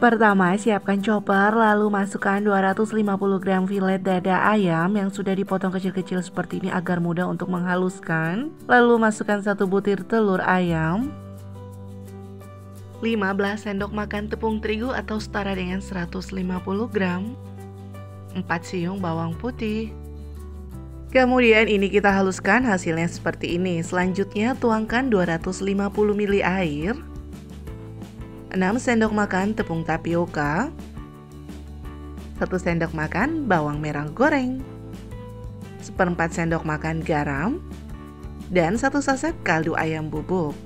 Pertama, siapkan chopper, lalu masukkan 250 gram filet dada ayam yang sudah dipotong kecil-kecil seperti ini agar mudah untuk menghaluskan. Lalu masukkan 1 butir telur ayam, 15 sendok makan tepung terigu atau setara dengan 150 gram, 4 siung bawang putih. Kemudian ini kita haluskan, hasilnya seperti ini. Selanjutnya tuangkan 250 ml air, 6 sendok makan tepung tapioka, 1 sendok makan bawang merah goreng, 1/4 sendok makan garam, dan 1 saset kaldu ayam bubuk,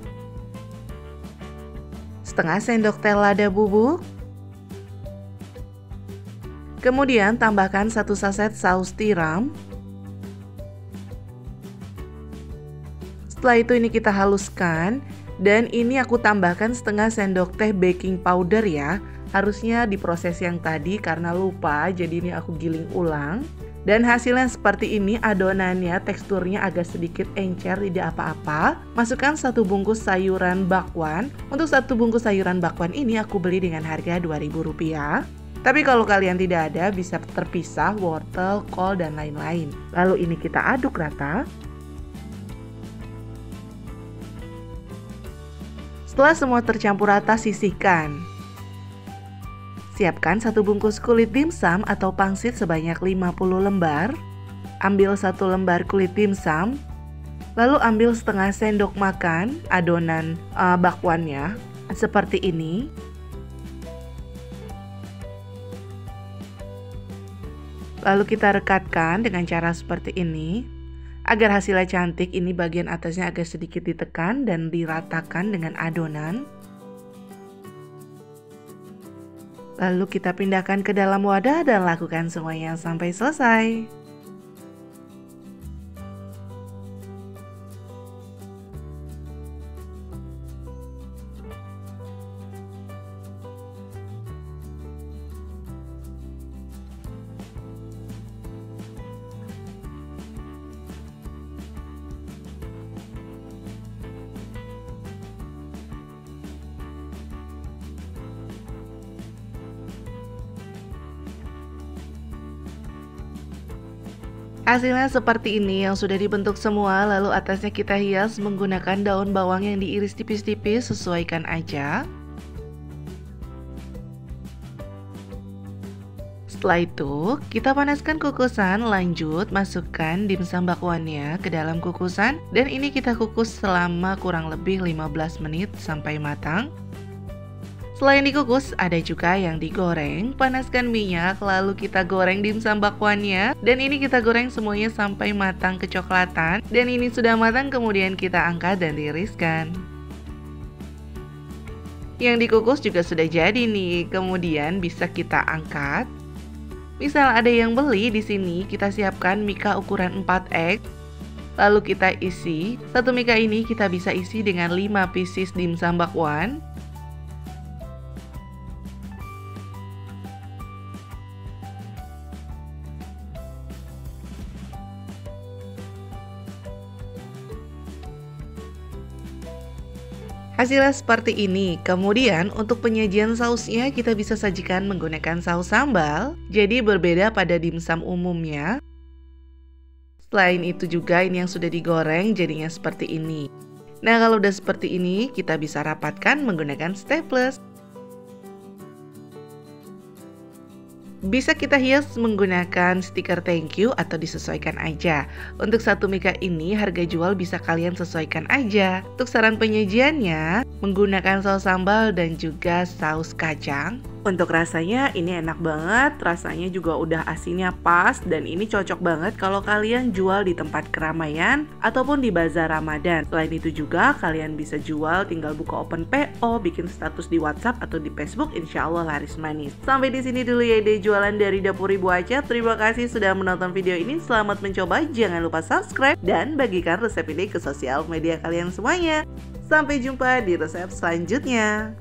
setengah sendok teh lada bubuk. Kemudian tambahkan 1 saset saus tiram. Setelah itu ini kita haluskan. Dan ini aku tambahkan setengah sendok teh baking powder ya. Harusnya diproses yang tadi karena lupa, jadi ini aku giling ulang. Dan hasilnya seperti ini, adonannya teksturnya agak sedikit encer, tidak apa-apa. Masukkan 1 bungkus sayuran bakwan. Untuk 1 bungkus sayuran bakwan ini aku beli dengan harga Rp2.000. Tapi kalau kalian tidak ada, bisa terpisah wortel, kol, dan lain-lain. Lalu ini kita aduk rata. Setelah semua tercampur rata, sisihkan. Siapkan 1 bungkus kulit dimsum atau pangsit sebanyak 50 lembar. Ambil 1 lembar kulit dimsum. Lalu ambil setengah sendok makan adonan bakwannya seperti ini. Lalu kita rekatkan dengan cara seperti ini. Agar hasilnya cantik, ini bagian atasnya agak sedikit ditekan dan diratakan dengan adonan. Lalu kita pindahkan ke dalam wadah dan lakukan semuanya sampai selesai. Hasilnya seperti ini yang sudah dibentuk semua, lalu atasnya kita hias menggunakan daun bawang yang diiris tipis-tipis, sesuaikan aja. Setelah itu, kita panaskan kukusan, lanjut masukkan dimsum bakwannya ke dalam kukusan dan ini kita kukus selama kurang lebih 15 menit sampai matang. Selain dikukus, ada juga yang digoreng. Panaskan minyak, lalu kita goreng dimsum bakwannya. Dan ini kita goreng semuanya sampai matang kecoklatan. Dan ini sudah matang, kemudian kita angkat dan tiriskan. Yang dikukus juga sudah jadi nih, kemudian bisa kita angkat. Misal ada yang beli di sini, kita siapkan mika ukuran 4X. Lalu kita isi, 1 mika ini kita bisa isi dengan 5 pieces dimsum bakwan. Hasilnya seperti ini. Kemudian untuk penyajian sausnya kita bisa sajikan menggunakan saus sambal. Jadi berbeda pada dimsum umumnya. Selain itu juga ini yang sudah digoreng jadinya seperti ini. Nah kalau udah seperti ini kita bisa rapatkan menggunakan staples. Bisa kita hias menggunakan stiker thank you atau disesuaikan aja. Untuk 1 mika ini harga jual bisa kalian sesuaikan aja. Untuk saran penyajiannya menggunakan saus sambal dan juga saus kacang. Untuk rasanya ini enak banget, rasanya juga udah asinnya pas dan ini cocok banget kalau kalian jual di tempat keramaian ataupun di bazar Ramadan. Selain itu juga kalian bisa jual tinggal buka open PO, bikin status di WhatsApp atau di Facebook, insya Allah laris manis. Sampai di sini dulu ya ide jualan dari Dapur Ibu Aca. Terima kasih sudah menonton video ini, selamat mencoba, jangan lupa subscribe dan bagikan resep ini ke sosial media kalian semuanya. Sampai jumpa di resep selanjutnya.